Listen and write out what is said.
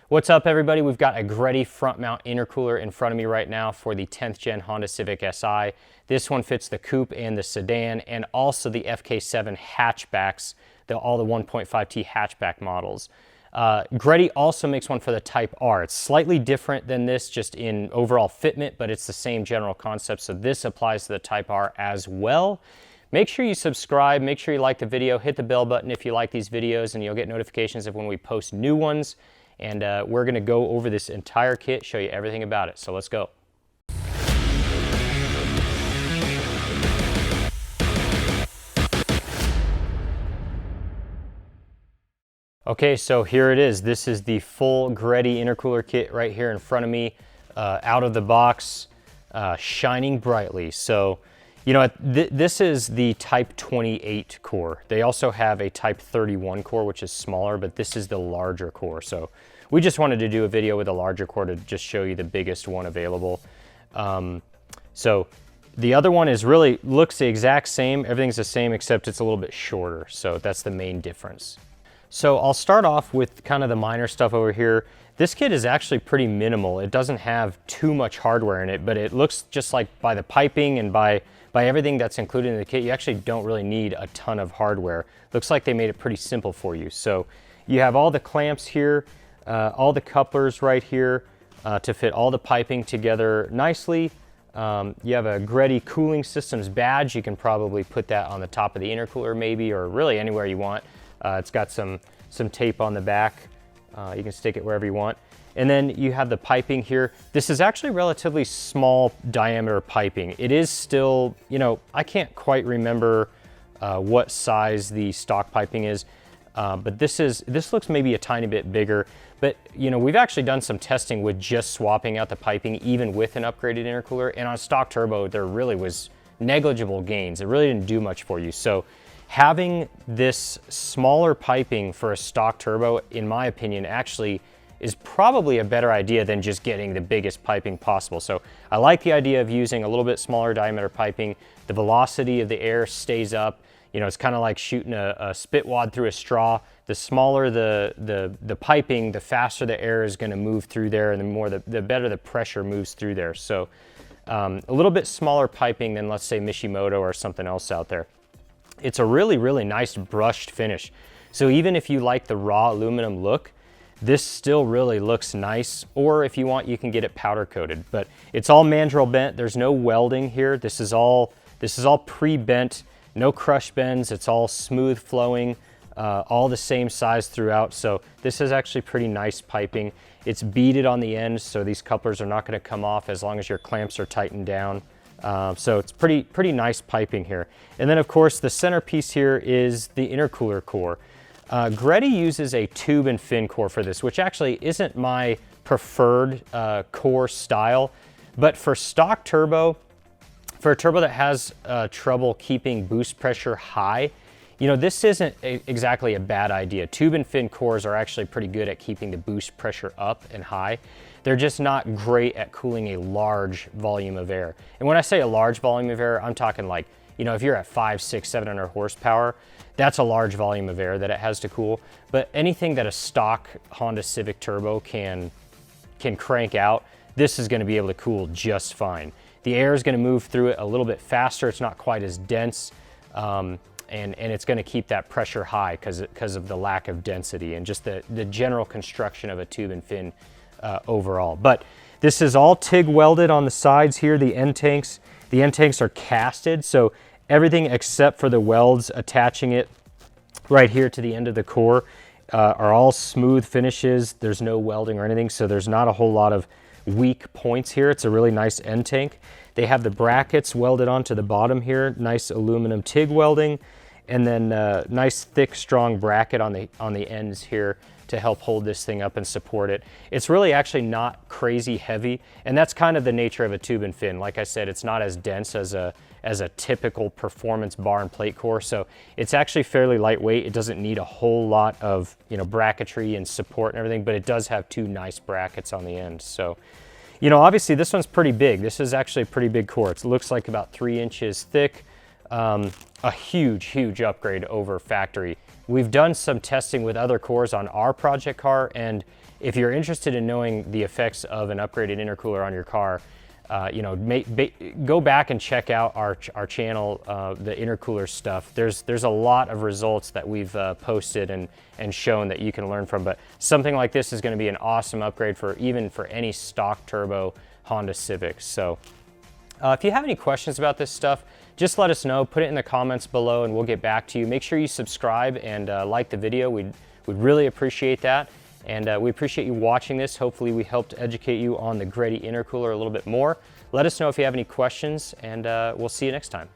What's up, everybody? We've got a Greddy front mount intercooler in front of me right now for the 10th gen Honda Civic Si. This one fits the coupe and the sedan and also the FK7 hatchbacks, all the 1.5T hatchback models. Greddy also makes one for the Type R. It's slightly different than this just in overall fitment, but it's the same general concept, so this applies to the Type R as well. Make sure you subscribe, make sure you like the video, hit the bell button if you like these videos, and you'll get notifications of when we post new ones. And we're going to go over this entire kit, show you everything about it. So let's go. Okay, so here it is. This is the full Greddy intercooler kit right here in front of me, out of the box, shining brightly. So, you know, this is the Type 28 core. They also have a Type 31 core, which is smaller, but this is the larger core. So we just wanted to do a video with a larger core to just show you the biggest one available. So the other one is really looks the exact same. Everything's the same except it's a little bit shorter. So that's the main difference. So I'll start off with kind of the minor stuff over here. This kit is actually pretty minimal. It doesn't have too much hardware in it, but it looks just like by the piping and by everything that's included in the kit, you actually don't really need a ton of hardware. Looks like they made it pretty simple for you. So you have all the clamps here, all the couplers right here to fit all the piping together nicely. You have a Greddy Cooling Systems badge. You can probably put that on the top of the intercooler maybe, or really anywhere you want. It's got some tape on the back. You can stick it wherever you want. And then you have the piping here. This is actually relatively small diameter piping. It is still, you know, I can't quite remember what size the stock piping is, but this looks maybe a tiny bit bigger. But, you know, we've actually done some testing with just swapping out the piping, even with an upgraded intercooler. And on stock turbo, there really was negligible gains. It really didn't do much for you. So having this smaller piping for a stock turbo, in my opinion, actually is probably a better idea than just getting the biggest piping possible. So I like the idea of using a little bit smaller diameter piping. The velocity of the air stays up. You know, it's kind of like shooting a spit wad through a straw. The smaller the piping, the faster the air is going to move through there, and the better the pressure moves through there. So a little bit smaller piping than, let's say, Mishimoto or something else out there. It's a really, really nice brushed finish. So even if you like the raw aluminum look, this still really looks nice, or if you want, you can get it powder coated. But it's all mandrel bent. There's no welding here. This is all pre-bent, no crush bends. It's all smooth flowing, all the same size throughout. So this is actually pretty nice piping. It's beaded on the ends, so these couplers are not going to come off as long as your clamps are tightened down. So it's pretty nice piping here. And then, of course, the centerpiece here is the intercooler core. Greddy uses a tube and fin core for this, which actually isn't my preferred core style. But for stock turbo, for a turbo that has trouble keeping boost pressure high, you know, this isn't exactly a bad idea. Tube and fin cores are actually pretty good at keeping the boost pressure up and high. They're just not great at cooling a large volume of air. And when I say a large volume of air, I'm talking like, you know, if you're at 500, 600, 700 horsepower, that's a large volume of air that it has to cool. But anything that a stock Honda Civic turbo can crank out, this is going to be able to cool just fine. The air is going to move through it a little bit faster. It's not quite as dense, and it's going to keep that pressure high because of the lack of density and just the general construction of a tube and fin overall. But this is all TIG welded on the sides here. The end tanks are casted, so everything except for the welds attaching it right here to the end of the core are all smooth finishes. There's no welding or anything, so there's not a whole lot of weak points here. It's a really nice end tank. They have the brackets welded onto the bottom here, nice aluminum TIG welding, and then nice thick strong bracket on the ends here to help hold this thing up and support it. It's really actually not crazy heavy, and that's kind of the nature of a tube and fin. Like I said, it's not as dense as a typical performance bar and plate core, so it's actually fairly lightweight. It doesn't need a whole lot of, you know, bracketry and support and everything, but it does have two nice brackets on the end. So, you know, obviously this one's pretty big. This is actually a pretty big core. It looks like about 3 inches thick. A huge upgrade over factory. We've done some testing with other cores on our project car, and if you're interested in knowing the effects of an upgraded intercooler on your car, you know, go back and check out our channel, the intercooler stuff. There's a lot of results that we've posted and shown that you can learn from. But something like this is going to be an awesome upgrade for even for any stock turbo Honda Civic. So if you have any questions about this stuff, just let us know. Put it in the comments below, and we'll get back to you. Make sure you subscribe and like the video. We'd really appreciate that. And we appreciate you watching this. Hopefully we helped educate you on the Greddy Intercooler a little bit more. Let us know if you have any questions, and we'll see you next time.